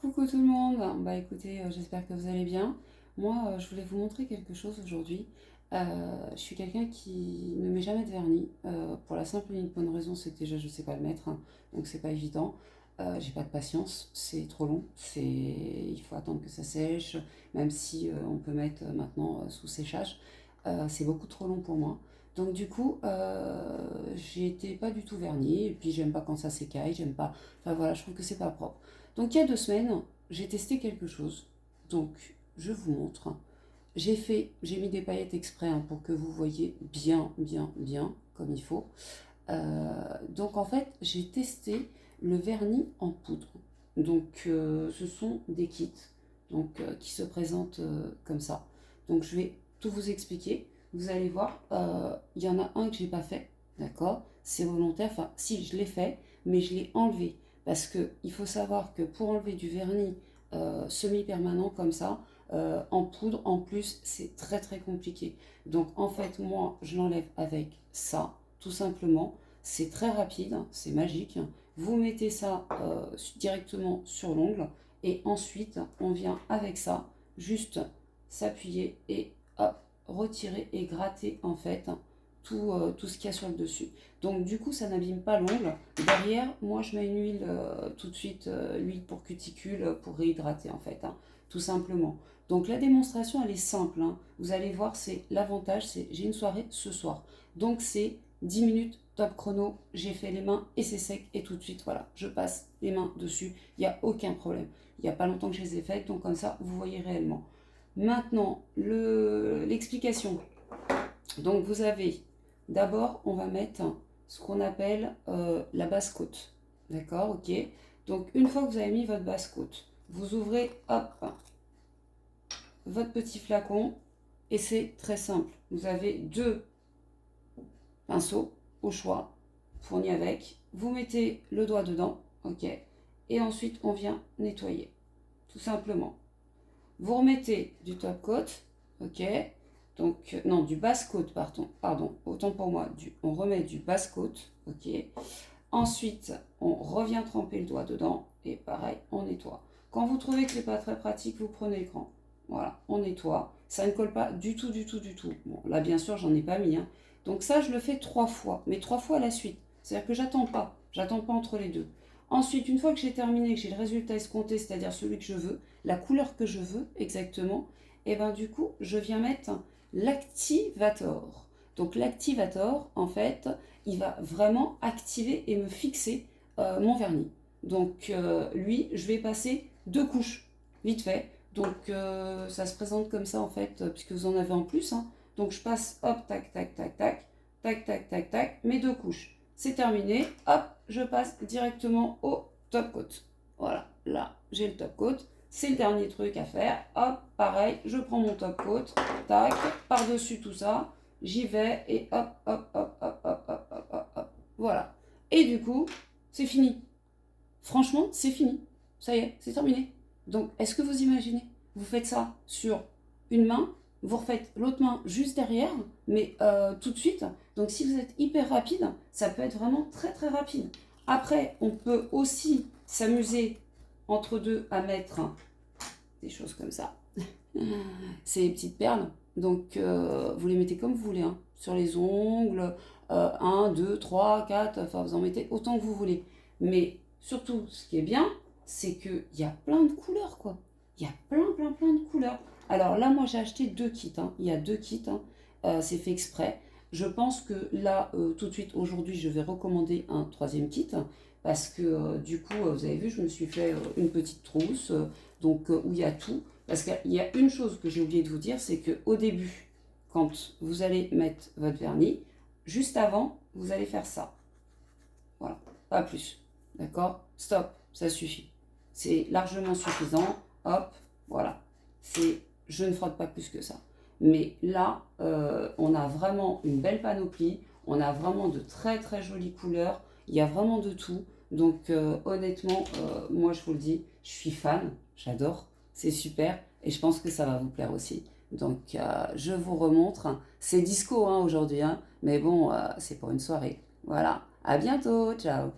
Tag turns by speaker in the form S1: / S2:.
S1: Coucou tout le monde, bah écoutez, j'espère que vous allez bien. Moi, je voulais vous montrer quelque chose aujourd'hui. Je suis quelqu'un qui ne met jamais de vernis, pour la simple et unique bonne raison, c'est que déjà je sais pas le mettre, hein, donc c'est pas évident. J'ai pas de patience, c'est trop long, il faut attendre que ça sèche, même si on peut mettre maintenant sous séchage. C'est beaucoup trop long pour moi. Donc du coup, j'ai été pas du tout vernis, et puis j'aime pas quand ça s'écaille, j'aime pas. Enfin voilà, je trouve que c'est pas propre. Donc il y a 2 semaines, j'ai testé quelque chose. Donc je vous montre. J'ai mis des paillettes exprès, hein, pour que vous voyez bien, bien, bien comme il faut. Donc en fait, j'ai testé le vernis en poudre. Donc ce sont des kits donc, qui se présentent comme ça. Donc je vais tout vous expliquer. Vous allez voir, il y en a un que j'ai pas fait, d'accord? C'est volontaire, enfin si je l'ai fait, mais je l'ai enlevé. Parce que il faut savoir que pour enlever du vernis semi-permanent comme ça, en poudre, en plus, c'est très très compliqué. Donc en fait, moi, je l'enlève avec ça, tout simplement. C'est très rapide, c'est magique. Vous mettez ça directement sur l'ongle et ensuite on vient avec ça juste s'appuyer et hop, retirer et gratter en fait tout ce qu'il y a sur le dessus. Donc du coup ça n'abîme pas l'ongle. Derrière, moi je mets une huile tout de suite, l'huile pour cuticule pour réhydrater en fait, hein, tout simplement. Donc la démonstration elle est simple, hein. Vous allez voir, c'est l'avantage, c'est j'ai une soirée ce soir. Donc c'est 10 minutes top chrono, j'ai fait les mains et c'est sec et tout de suite voilà, je passe les mains dessus, il n'y a aucun problème. Il n'y a pas longtemps que je les ai faites, donc comme ça vous voyez réellement. Maintenant, l'explication. Donc vous avez, d'abord on va mettre ce qu'on appelle la basse côte. D'accord, ok. Donc une fois que vous avez mis votre basse côte, vous ouvrez, hop, votre petit flacon et c'est très simple. Vous avez deux pinceaux au choix, fournis avec. Vous mettez le doigt dedans, ok. Et ensuite on vient nettoyer, tout simplement. Vous remettez du top coat, ok. Donc, non, du basse coat, pardon, autant pour moi, on remet du basse coat, ok. Ensuite, on revient tremper le doigt dedans et pareil, on nettoie. Quand vous trouvez que c'est pas très pratique, vous prenez l'écran. Voilà, on nettoie. Ça ne colle pas du tout, du tout, du tout. Bon, là, bien sûr, j'en ai pas mis, hein. Donc ça, je le fais 3 fois, mais 3 fois à la suite. C'est-à-dire que j'attends pas entre les deux. Ensuite, une fois que j'ai terminé, que j'ai le résultat escompté, c'est-à-dire celui que je veux, la couleur que je veux exactement, et ben du coup, je viens mettre l'activator. Donc l'activator, en fait, il va vraiment activer et me fixer mon vernis. Donc lui, je vais passer 2 couches, vite fait. Donc ça se présente comme ça en fait, puisque vous en avez en plus, hein. Donc je passe, hop, tac, tac, tac, tac, tac, tac, tac, tac, mes 2 couches. C'est terminé, hop, je passe directement au top coat. Voilà, là, j'ai le top coat. C'est le dernier truc à faire. Hop, pareil, je prends mon top coat, tac, par-dessus tout ça, j'y vais et hop, hop, hop, hop, hop, hop, hop, hop, hop. Voilà. Et du coup, c'est fini. Franchement, c'est fini. Ça y est, c'est terminé. Donc, est-ce que vous imaginez? Vous faites ça sur une main, vous refaites l'autre main juste derrière, mais tout de suite. Donc, si vous êtes hyper rapide, ça peut être vraiment très très rapide. Après, on peut aussi s'amuser entre deux à mettre des choses comme ça. C'est les petites perles. Donc, vous les mettez comme vous voulez, hein, sur les ongles, 1, 2, 3, 4, enfin, vous en mettez autant que vous voulez. Mais surtout, ce qui est bien, c'est qu'il y a plein de couleurs, quoi. Il y a plein, plein, plein de couleurs. Alors là, moi, j'ai acheté 2 kits, hein. Il y a 2 kits, hein. C'est fait exprès. Je pense que là, tout de suite, aujourd'hui, je vais recommander un troisième kit. Parce que du coup, vous avez vu, je me suis fait une petite trousse, donc où il y a tout. Parce qu'il y a une chose que j'ai oublié de vous dire, c'est qu'au début, quand vous allez mettre votre vernis, juste avant, vous allez faire ça. Voilà, pas plus. D'accord? Stop, ça suffit. C'est largement suffisant. Hop, voilà. Je ne frotte pas plus que ça. Mais là, on a vraiment une belle panoplie. On a vraiment de très très jolies couleurs. Il y a vraiment de tout. Donc honnêtement, moi je vous le dis, je suis fan. J'adore. C'est super. Et je pense que ça va vous plaire aussi. Donc je vous remontre. C'est disco, hein, aujourd'hui, hein, mais bon, c'est pour une soirée. Voilà. À bientôt. Ciao.